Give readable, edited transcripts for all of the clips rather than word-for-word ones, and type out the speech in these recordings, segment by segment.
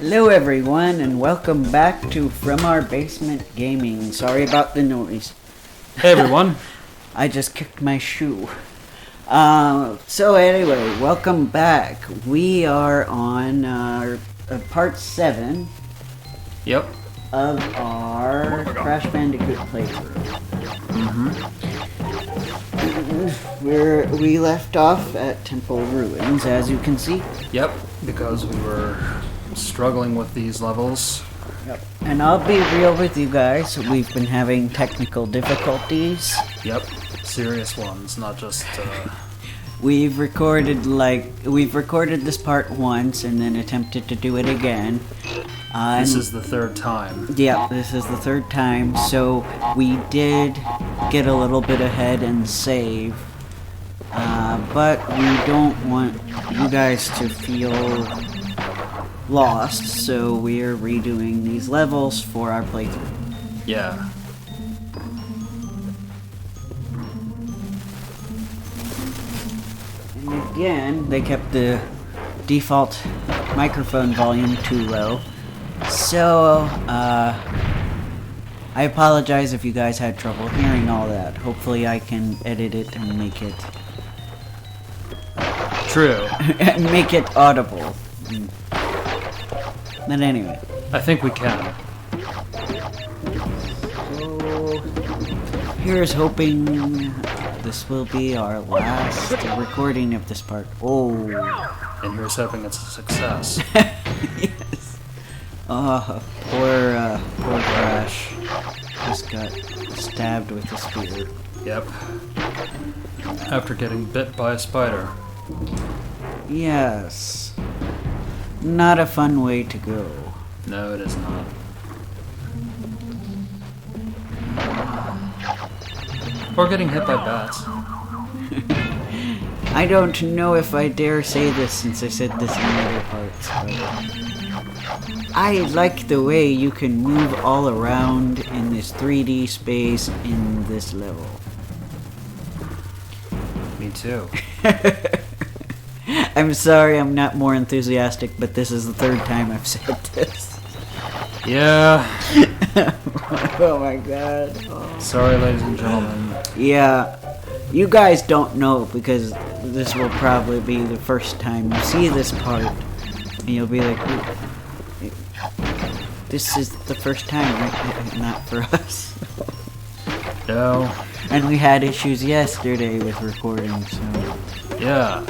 Hello everyone and welcome back to From Our Basement Gaming. Sorry about the noise. Hey everyone. I just kicked my shoe. So anyway, welcome back. We are on part 7 Yep. of our Crash Bandicoot playthrough. We left off at Temple Ruins, as you can see. Yep, because we were struggling with these levels. Yep. And I'll be real with you guys, we've been having technical difficulties. Yep, serious ones, not just We've recorded this part once and then attempted to do it again. this is the third time. Yeah, this is the third time, so we did get a little bit ahead and save. But we don't want you guys to feel lost, so we're redoing these levels for our playthrough. Yeah. And again, they kept the default microphone volume too low. So, I apologize if you guys had trouble hearing all that. Hopefully I can edit it and make it... True. make it audible. But anyway. I think we can. So, here's hoping this will be our last recording of this part. Oh. And here's hoping it's a success. Yes. Oh, poor Crash. Just got stabbed with a spear. Yep. After getting bit by a spider. Yes. Not a fun way to go. No, it is not. Or getting hit by bats. I don't know if I dare say this since I said this in other parts, but I like the way you can move all around in this 3D space in this level. Me too. I'm sorry I'm not more enthusiastic, but this is the third time I've said this. Yeah. Oh my god. Oh. Sorry, ladies and gentlemen. Yeah, you guys don't know because this will probably be the first time you see this part, and you'll be like, this is the first time, right? Not for us. No. And we had issues yesterday with recording, so... Yeah,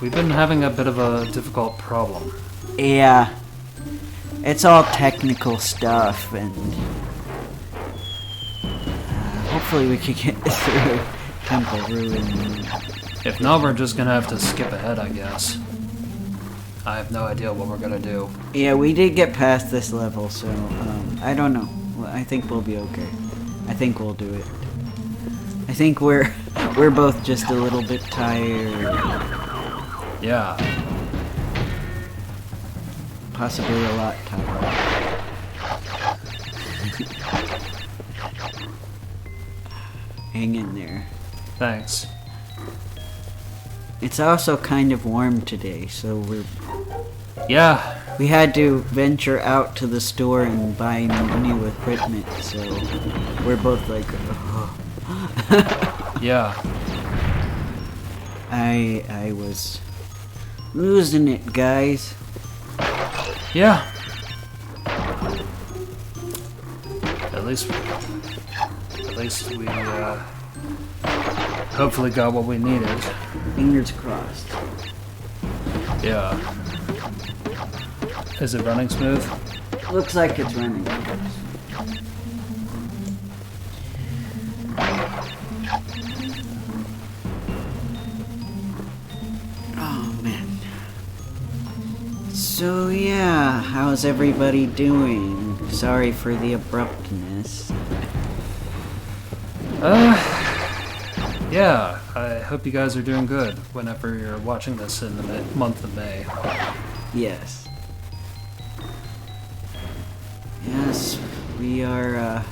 we've been having a bit of a difficult problem. Yeah. It's all technical stuff, and... hopefully we can get through Temple Ruins. If not, we're just gonna have to skip ahead, I guess. I have no idea what we're gonna do. Yeah, we did get past this level, so, I don't know. Well, I think we'll be okay. I think we'll do it. I think we're both just a little bit tired. Yeah. Possibly a lot tired. Hang in there. Thanks. It's also kind of warm today, so Yeah. we had to venture out to the store and buy new equipment, so we're both like, oh. Yeah. I was losing it, guys. Yeah. At least we hopefully got what we needed. Fingers crossed. Yeah. Is it running smooth? Looks like it's running. Oh man. So yeah, how's everybody doing? Sorry for the abruptness. Yeah, I hope you guys are doing good whenever you're watching this in the month of May. Yes. Yes, we are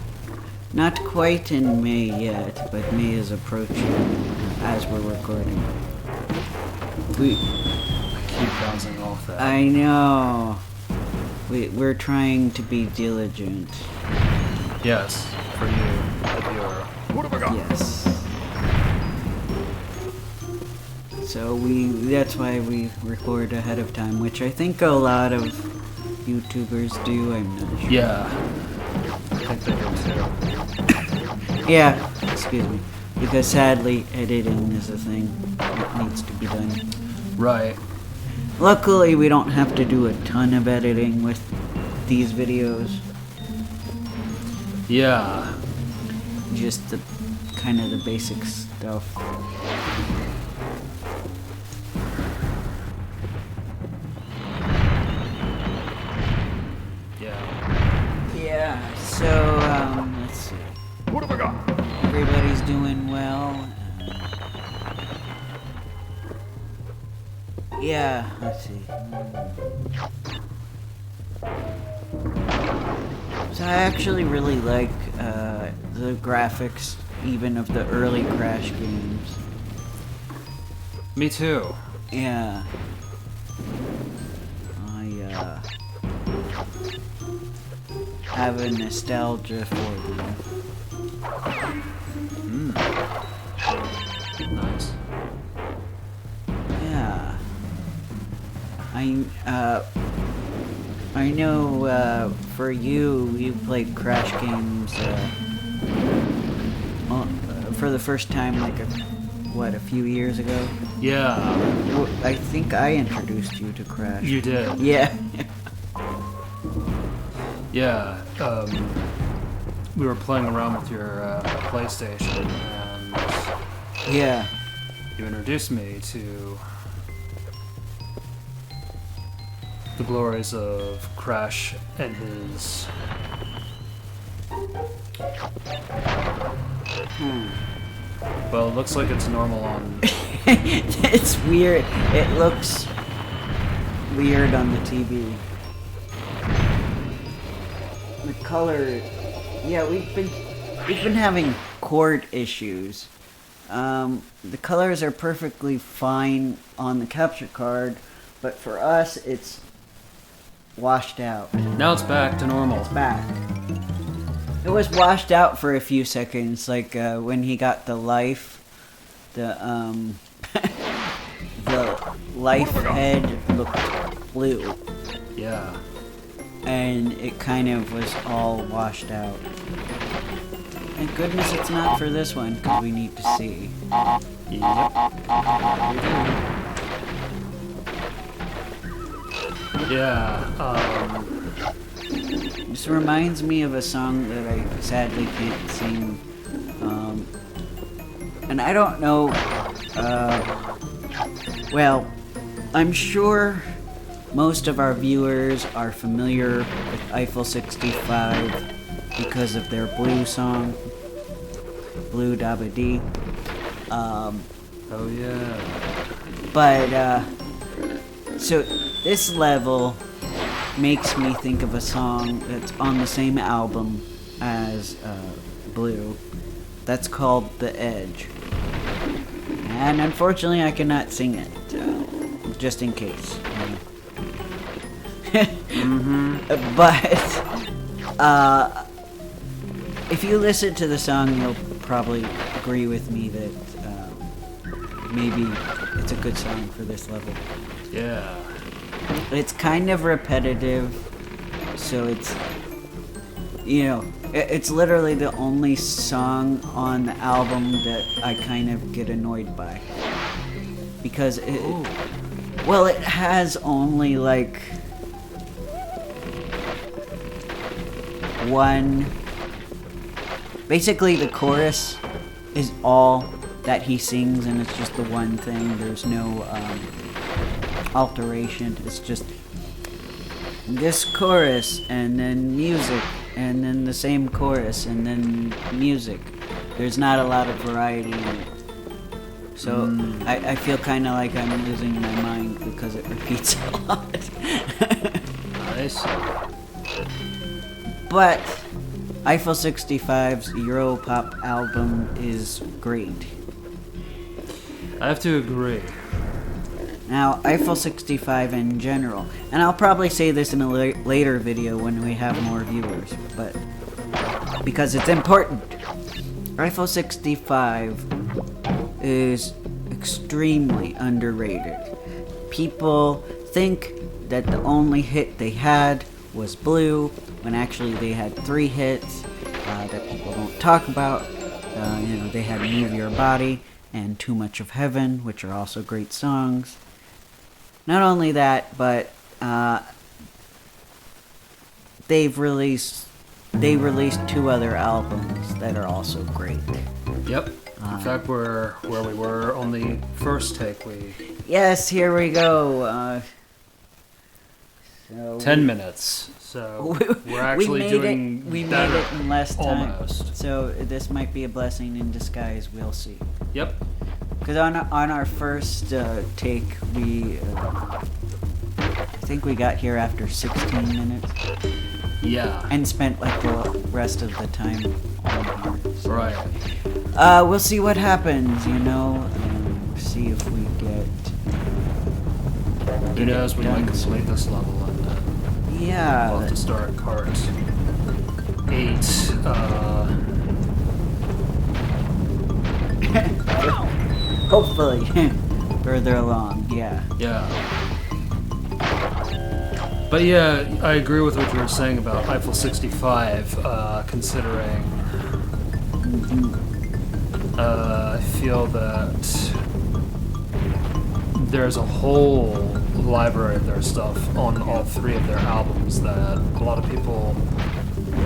not quite in May yet, but May is approaching as we're recording. I keep bouncing off that. I know. We're trying to be diligent. Yes, for you, the viewer. Yes. So that's why we record ahead of time, which I think a lot of YouTubers do, I'm not sure. Yeah. I think they do too. Yeah, excuse me. Because sadly, editing is a thing that needs to be done. Right. Luckily, we don't have to do a ton of editing with these videos. Yeah. Just the kind of the basic stuff. Yeah, so, let's see. What have I got? Everybody's doing well. Yeah, let's see. So I actually really like the graphics, even of the early Crash games. Me too. Yeah. I have a nostalgia for them. Nice. Yeah. I know, for you played Crash games, for the first time, like, a few years ago? Yeah. I think I introduced you to Crash. You did. Yeah. Yeah. We were playing around with your PlayStation, and Yeah. you introduced me to the glories of Crash and his... Well, it looks like it's normal on... It's weird. It looks weird on the TV. The color... Yeah, we've been having cord issues. The colors are perfectly fine on the capture card, but for us, it's washed out. Now it's back to normal. It's back. It was washed out for a few seconds, like when he got the life, the life head looked blue, Yeah. and it kind of was all washed out. Thank goodness it's not for this one, because we need to see. Yep. Yeah, This reminds me of a song that I sadly can't sing. And I don't know, well, I'm sure most of our viewers are familiar with Eiffel 65 because of their Blue song, Blue Dabba Dee. oh yeah. But, so this level makes me think of a song that's on the same album as Blue. That's called The Edge. And unfortunately I cannot sing it, just in case. But, if you listen to the song, you'll probably agree with me that maybe it's a good song for this level. Yeah. It's kind of repetitive, so it's, you know, it's literally the only song on the album that I kind of get annoyed by. Because it, well, it has only like one, basically the chorus is all that he sings, and it's just the one thing. There's no alteration. It's just this chorus and then music and then the same chorus and then music. There's not a lot of variety in it. So I feel kind of like I'm losing my mind because it repeats a lot. Nice. But Eiffel 65's Europop album is great. I have to agree. Now, Eiffel 65 in general, and I'll probably say this in a later video when we have more viewers, but because it's important. Eiffel 65 is extremely underrated. People think that the only hit they had was Blue, when actually they had 3 hits that people don't talk about. They had Move Your Body and Too Much of Heaven, which are also great songs. Not only that, but they released 2 other albums that are also great. Yep. In fact, where we were on the first take, Yes, here we go. 10 minutes. So we're actually doing we better, made it in less time. almost. So this might be a blessing in disguise. We'll see. Yep. Because on our first take, I think we got here after 16 minutes. Yeah. And spent like the rest of the time on here. So, Right. we'll see what happens, see if we get... Who knows, we might complete this level and then Yeah. we'll have to start cart 8. Hopefully. Further along, yeah. Yeah. But yeah, I agree with what you were saying about Eiffel 65, considering I feel that there's a whole library of their stuff on all 3 of their albums that a lot of people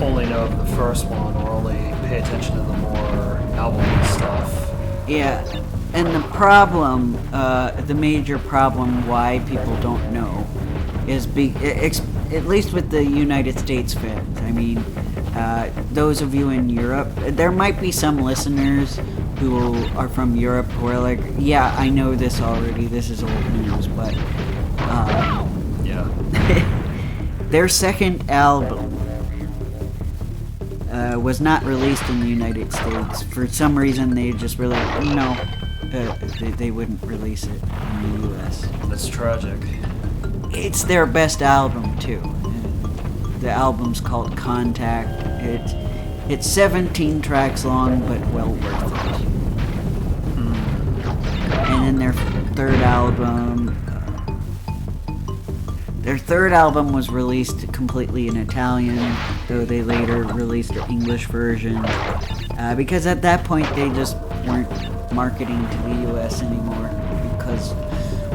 only know of the first one or only pay attention to the more album stuff. Yeah, and the problem, the major problem why people don't know is at least with the United States fans. I mean, those of you in Europe, there might be some listeners who are from Europe who are like, yeah, I know this already, this is old news, but Yeah. their second album was not released in the United States. For some reason, they just were like, no, they wouldn't release it in the US. That's tragic. It's their best album, too. The album's called Contact. It's 17 tracks long, but well worth it. And then their third album was released completely in Italian, though they later released the English version, because at that point they just weren't marketing to the US anymore, because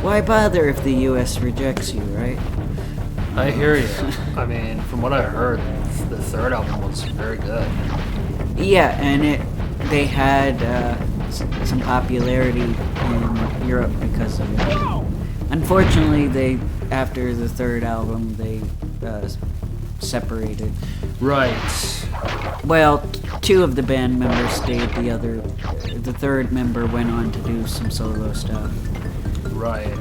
why bother if the US rejects you, right? I hear you. I mean, from what I heard, the third album was very good. Yeah, and they had some popularity in Europe because of it. Unfortunately, after the third album, they separated. Right. Well, 2 of the band members stayed. The third member went on to do some solo stuff. Right.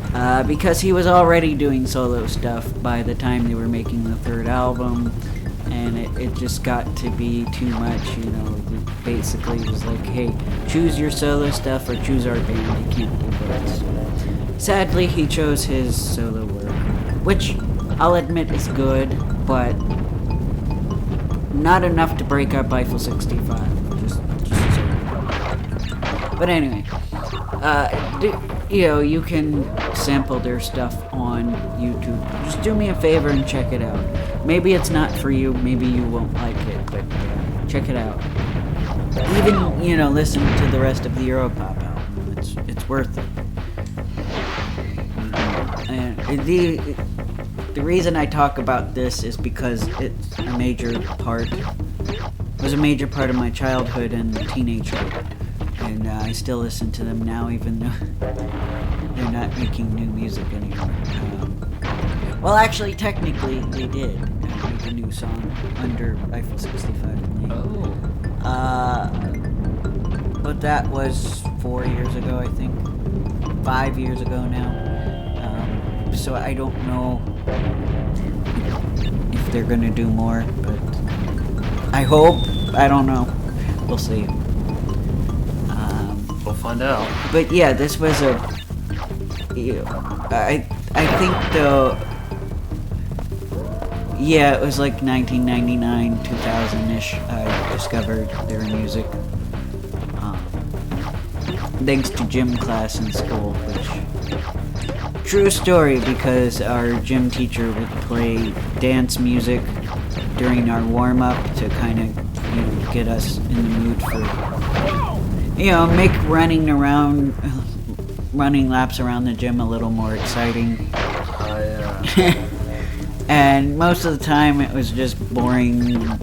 Because he was already doing solo stuff by the time they were making the third album, and it just got to be too much, Basically, it was like, hey, choose your solo stuff or choose our band. You can't do both. Sadly, he chose his solo work, which I'll admit is good, but not enough to break up Eiffel 65. But anyway, you can sample their stuff on YouTube. Just do me a favor and check it out. Maybe it's not for you, maybe you won't like it, but check it out. Even, listen to the rest of the Europop album. It's worth it. And the reason I talk about this is because it's a major part of my childhood and teenagehood. And I still listen to them now, even though they're not making new music anymore. Well, actually, technically, they did make a new song under Eiffel 65. Oh. But that was 4 years ago, I think. 5 years ago now. So I don't know if they're gonna do more, but I hope. I don't know. We'll see. We'll find out. But yeah, this was I think though, yeah, it was like 1999, 2000-ish. I discovered their music. Thanks to gym class in school, which true story, because our gym teacher would play dance music during our warm-up to kind of get us in the mood for make running laps around the gym a little more exciting. And most of the time it was just boring,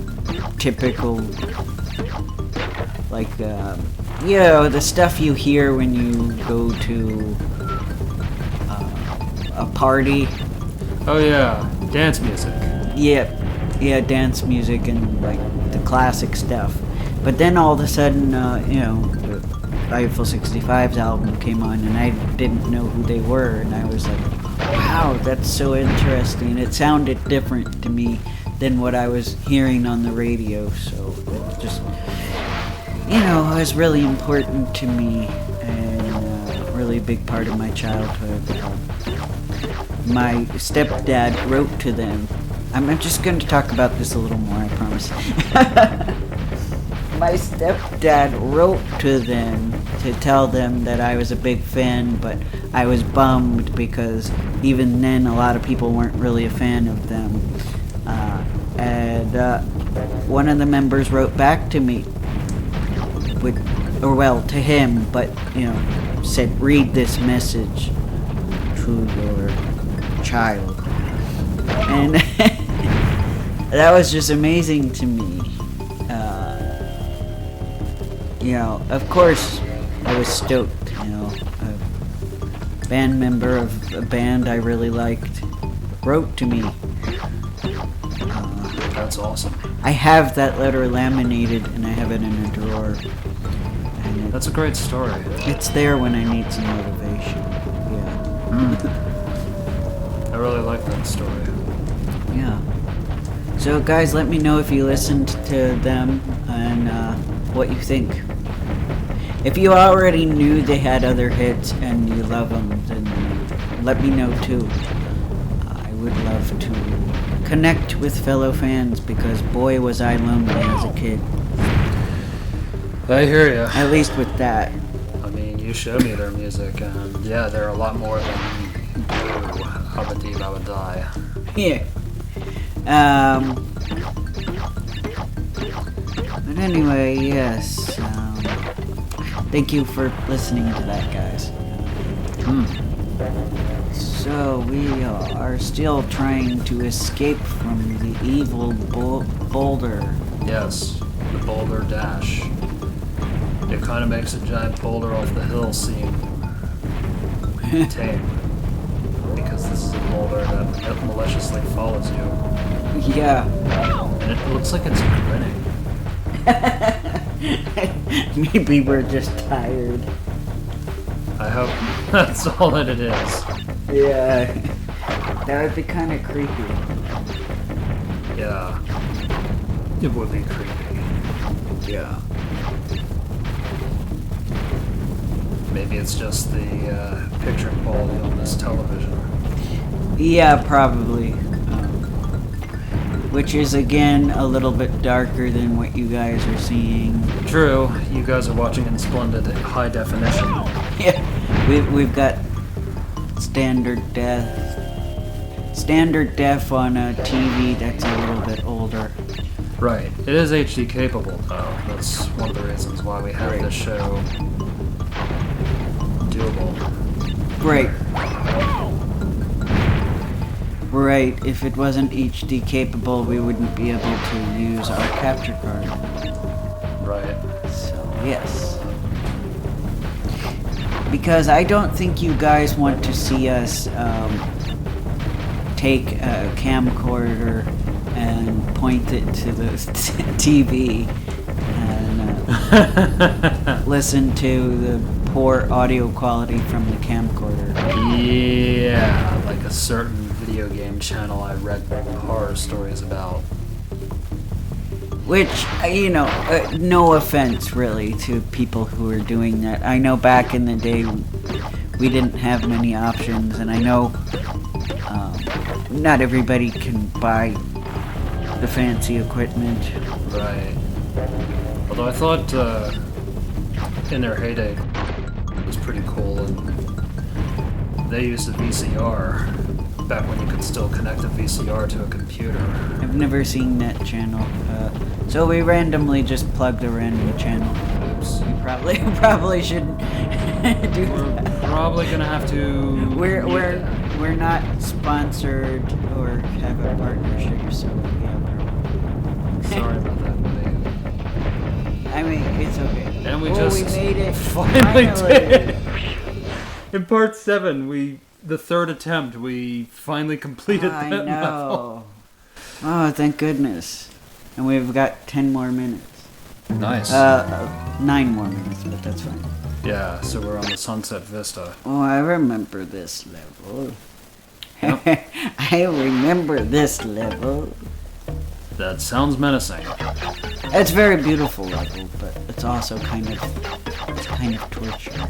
typical, like the stuff you hear when you go to a party. Oh yeah, dance music. Yeah, dance music and like the classic stuff. But then all of a sudden, the Eiffel 65's album came on, and I didn't know who they were, and I was like, wow, that's so interesting. It sounded different to me than what I was hearing on the radio, so it just, it was really important to me, and a really big part of my childhood. My stepdad wrote to them. I'm just going to talk about this a little more, I promise. My stepdad wrote to them to tell them that I was a big fan, but I was bummed because even then a lot of people weren't really a fan of them. And one of the members wrote back to me, to him, but, said, read this message to your child. And that was just amazing to me. Of course, I was stoked, a band member of a band I really liked wrote to me. That's awesome. I have that letter laminated, and I have it in a drawer. And that's a great story. It's there when I need some motivation. Yeah. I really like that story. Yeah. So guys, let me know if you listened to them and what you think. If you already knew they had other hits and you love them, then let me know too. I would love to connect with fellow fans, because boy was I lonely as a kid. I hear you. At least with that. I mean, you showed me their music, and yeah, they're a lot more than Abba I would die. Yeah. But anyway, yes. Thank you for listening to that, guys. So we are still trying to escape from the evil boulder. Yes, the boulder dash. It kind of makes a giant boulder off the hill seem tame, because this is a boulder that maliciously follows you. Yeah. And it looks like it's grinning. Maybe we're just tired. I hope that's all that it is. Yeah. That would be kind of creepy. Yeah. It would be creepy. Yeah. Maybe it's just the picture quality on this television. Yeah, probably. Which is, again, a little bit darker than what you guys are seeing. True. You guys are watching in splendid high definition. Yeah. We've got standard def on a TV that's a little bit older. Right. It is HD capable, though. That's one of the reasons why we have this show doable. Great. Right, if it wasn't HD capable, we wouldn't be able to use our capture card. Right. So, yes. Because I don't think you guys want to see us take a camcorder and point it to the TV and listen to the poor audio quality from the camcorder. Yeah, like a certain video game channel I read horror stories about. Which, no offense really to people who are doing that. I know back in the day we didn't have many options, and I know not everybody can buy the fancy equipment. Right. Although I thought in their heyday it was pretty cool, and they used a VCR back when you could still connect a VCR to a computer. I've never seen that channel, so we randomly just plugged a random channel. Oops. You probably shouldn't do We're that. probably gonna have to. We're not sponsored or have a partnership, so yeah. Sorry about that, buddy. I mean, it's okay. And we we made it. finally did. In part 7, the third attempt, we finally completed I that know. level. Oh, thank goodness. And we've got 10 more minutes. Nice. 9 more minutes, but that's fine. Yeah, so we're on the Sunset Vista. Oh, I remember this level. Yep. I remember this level. That sounds menacing. It's a very beautiful level, but it's also kind of torture.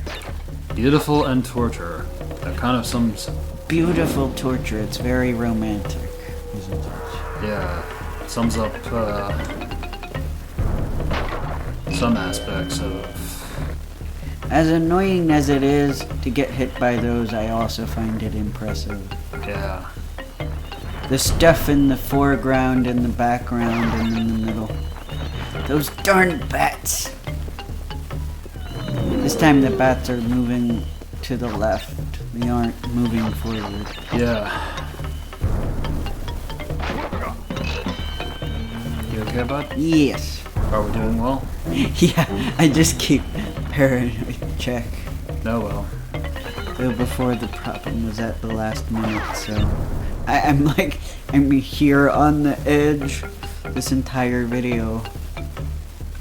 Beautiful and torture. That kind of sums. Beautiful torture. It's very romantic, isn't it? Yeah, sums up some aspects of. As annoying as it is to get hit by those, I also find it impressive. Yeah. The stuff in the foreground and the background and in the middle. Those darn bats! This time the bats are moving to the left. They aren't moving forward. Yeah. You okay, bud? Yes. Are we doing well? Yeah, I just keep paranoid check. No, well. Though before the problem was at the last minute, so I'm here on the edge this entire video.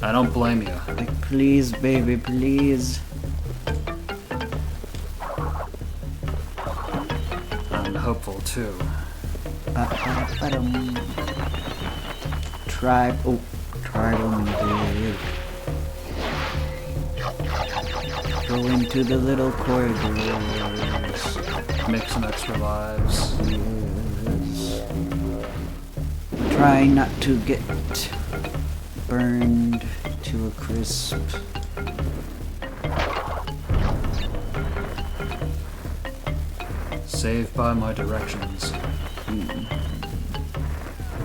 I don't blame you. Like, please, baby, please. I'm hopeful too. Tribal media. Go into the little corridors. Make some extra lives. Yes. Try not to get burned to a crisp. Save by my directions.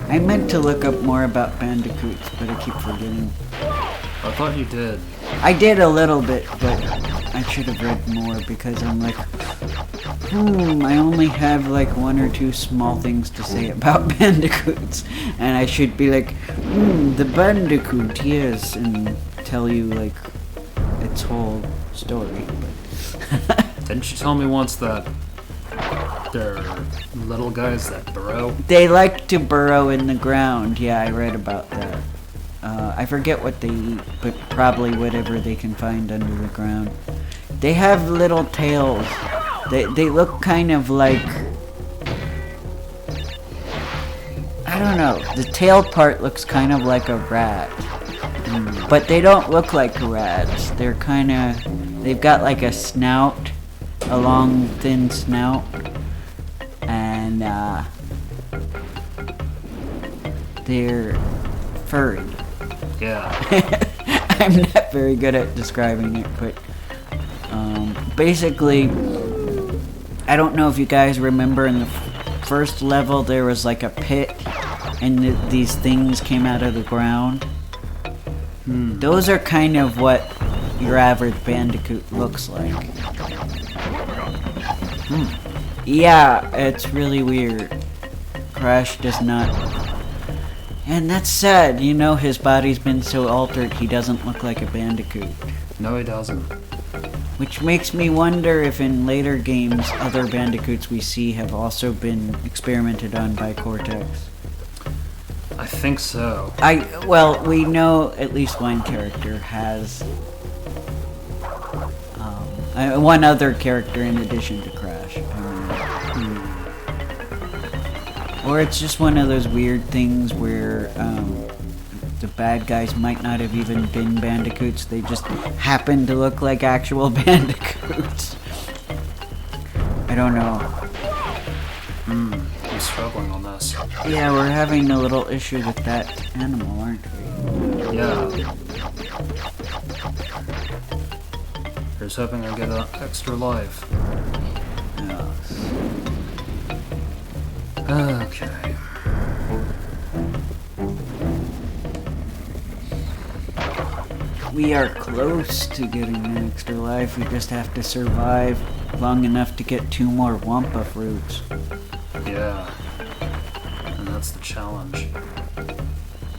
I meant to look up more about bandicoots, but I keep forgetting. I thought you did. I did a little bit, but I should have read more because I'm like, I only have like 1 or 2 small things to say about bandicoots. And I should be like, the bandicoot, yes, and tell you like its whole story. But Didn't you tell me once that they're little guys that burrow? they like to burrow in the ground. Yeah, I read about that. I forget what they eat, but probably whatever they can find under the ground. They have little tails. They look kind of like, I don't know. The tail part looks kind of like a rat, but they don't look like rats. They're kind of, they've got like a snout, a long thin snout, and they're furry. Yeah. I'm not very good at describing it, but basically, I don't know if you guys remember in the first level there was like a pit and these things came out of the ground. Those are kind of what your average bandicoot looks like. Yeah, it's really weird. Crash does not... And that's sad, you know, his body's been so altered he doesn't look like a bandicoot. No, he doesn't. Which makes me wonder if in later games other bandicoots we see have also been experimented on by Cortex. I think so. Well, we know at least one character has one other character in addition to Crash. Or it's just one of those weird things where the bad guys might not have even been bandicoots. They just happen to look like actual bandicoots. don't know. I'm struggling on this. Yeah, we're having a little issue with that animal, aren't we? Yeah. Here's hoping I get an extra life. Yes. Okay. We are close to getting an extra life. We just have to survive long enough to get 2 more Wampa fruits. Yeah. And that's the challenge.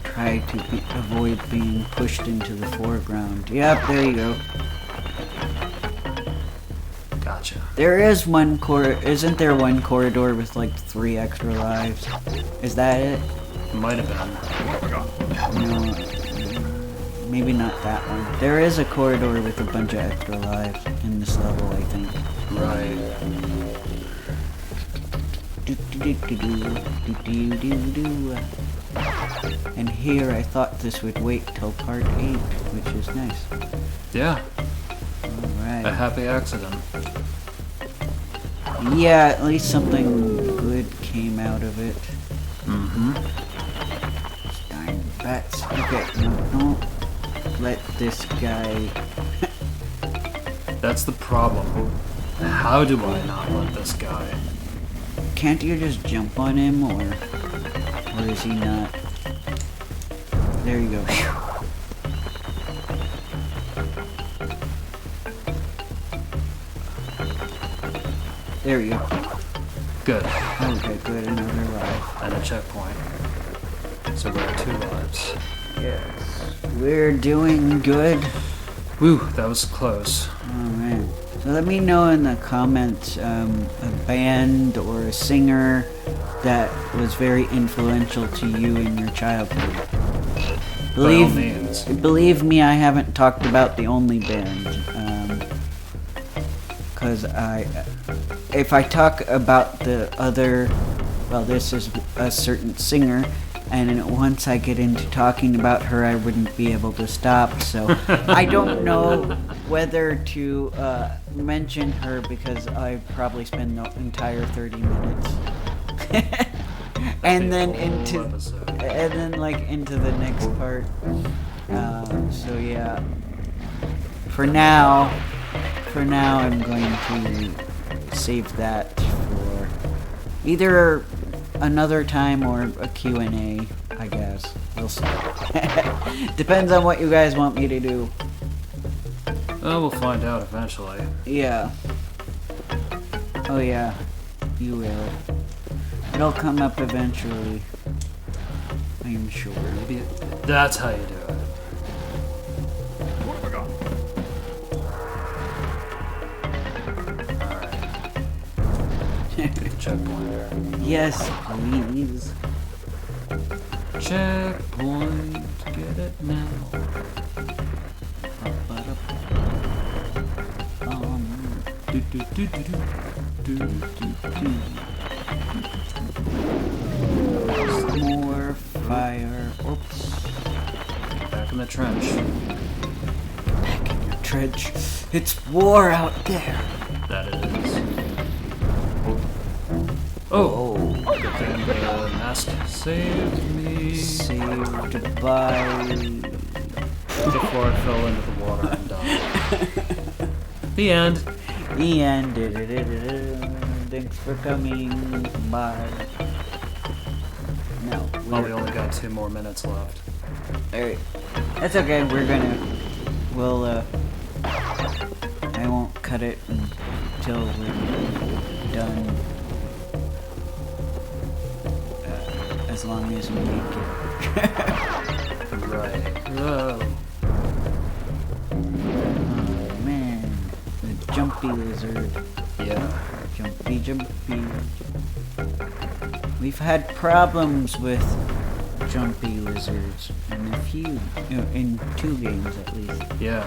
Try to avoid being pushed into the foreground. Yep, there you go. Gotcha. There is one isn't there one corridor with like 3 extra lives? Is that it? Might have been. No, maybe not that one. There is a corridor with a bunch of extra lives in this level, I think. Right. And here I thought this would wait till part 8, which is nice. Yeah. Alright. A happy accident. Yeah, at least something good came out of it. Mm-hmm. Darn bats. Okay, no, don't let this guy... That's the problem. How do I not let this guy? Can't you just jump on him, or is he not? There you go. There you go. Good. Okay, good, another life. And a checkpoint. So we're at 2 lives. Yes. We're doing good. Whew, that was close. Oh man. So let me know in the comments a band or a singer that was very influential to you in your childhood. By all means. Believe me, I haven't talked about the only band. Because if I talk about the other, well, this is a certain singer, and once I get into talking about her, I wouldn't be able to stop. So I don't know whether to mention her because I probably spend the entire 30 minutes. and then into the next part. So yeah. For now I'm going to save that for either another time or a Q&A, I guess. We'll see. Depends on what you guys want me to do. Oh, we'll find out eventually. Yeah. Oh yeah, you will. It'll come up eventually. I'm sure. Maybe that's how you do it. Checkpoint. Yes, please. Checkpoint. Get it now. Do do do do do do do. More fire. Oops. Back in the trench. Back in your trench. It's war out there. That it is. Oh! Good thing the mask saved me. Saved by... Before I fell into the water and died. The end. The end. Thanks for coming. Bye. No. Oh, we only got 2 more minutes left. Alright. That's okay. We'll, I won't cut it until we're done. As long as we make it. Right. Whoa. Oh man. The jumpy lizard. Yeah. Jumpy. We've had problems with jumpy lizards in 2 games at least. Yeah.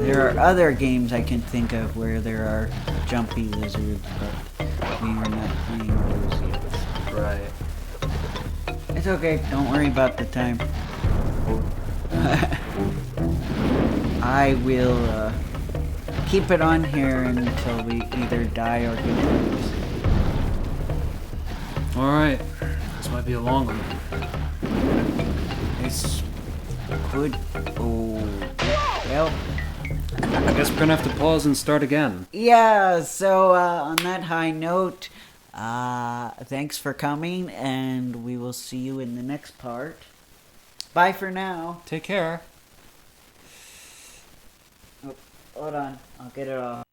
There are other games I can think of where there are jumpy lizards, but we are not playing those yet. Right. It's okay, don't worry about the time. keep it on here until we either die or get hurt. Alright. This might be a long one. This could... Oh... Well... I guess we're gonna have to pause and start again. Yeah, so on that high note, thanks for coming, and we will see you in the next part. Bye for now. Take care. Oh, hold on, I'll get it off.